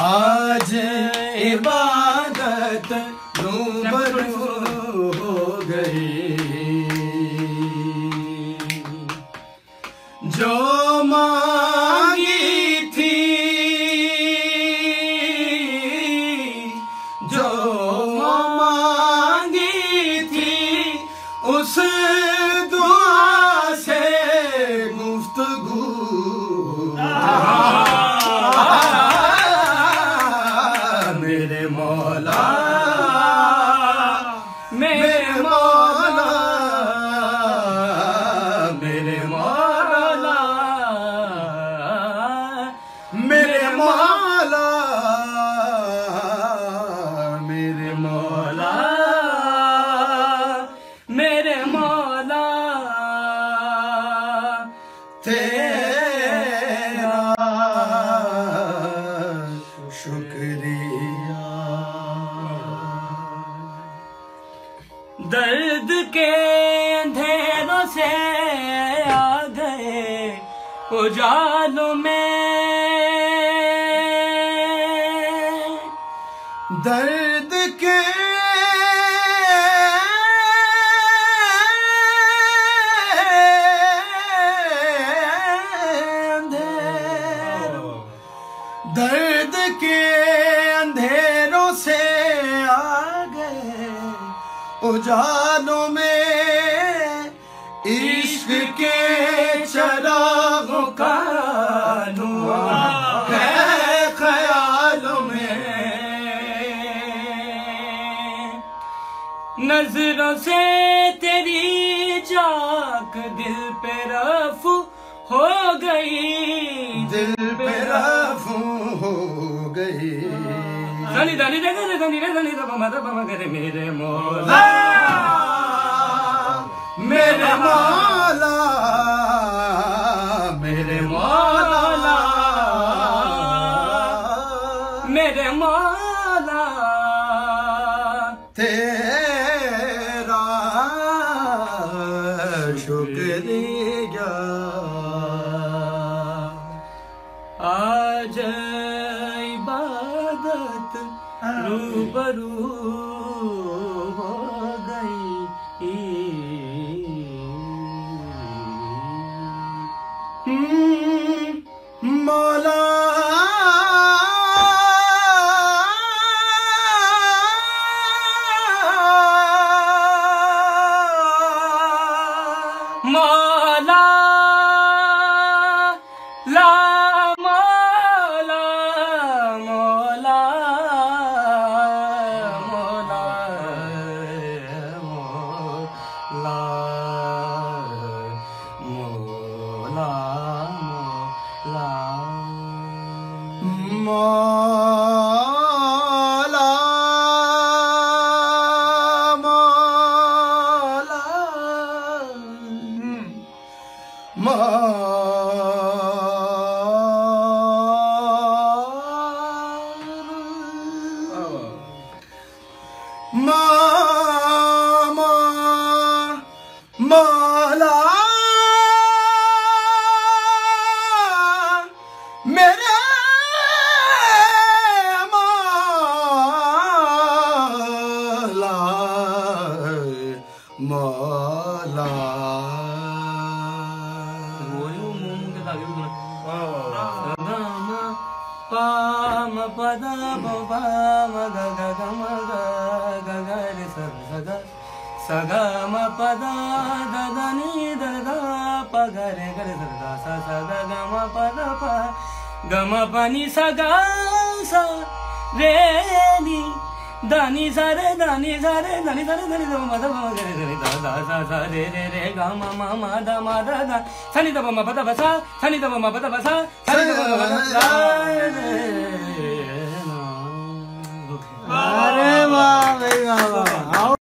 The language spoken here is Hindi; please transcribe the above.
आज इबादत रूबरू हो गई, जो मांगी थी, जो मांगी थी, उस दुआ से गुफ्तगू मेरे मौला, मेरे मौला, मेरे मौला, मेरे मौला, मेरे मौला, मेरे मौला, तेरा शुक्रिया। दर्द के अंधेरों से आ गए उजालों में, दर्द के दर्द के अंधेरों से आ गए उजालों में, इश्क के चरागों का धुआं है ख्यालों में, नजरों से तेरी झांक दिल पे रफू हो गई, दिल पे रफू हो गई। धनी धनी धनी धनी धनी धनी करे मेरे मौला, मेरे मौला, मेरे मौला, मेरे मौला, तेरा शुक्रिया। आज इबादत रूबरू हो गई, मौला, मौला, ला मौला, मेरे मौला, मौला। पाम पदा पाम ग ग ग म ग ग ग रे स ग स ग म पदा द द नि द द प ग रे ग रे स ग स स ग ग म प द प ग म प नि स ग स रे नि द नि स रे द नि स रे द नि स रे द नि द म द म ग रे ग रे द द स स रे रे रे ग म म म द म द द स नि द म प द प स स नि द म प द प स स नि द म प द स। अरे वाह भाई वाह।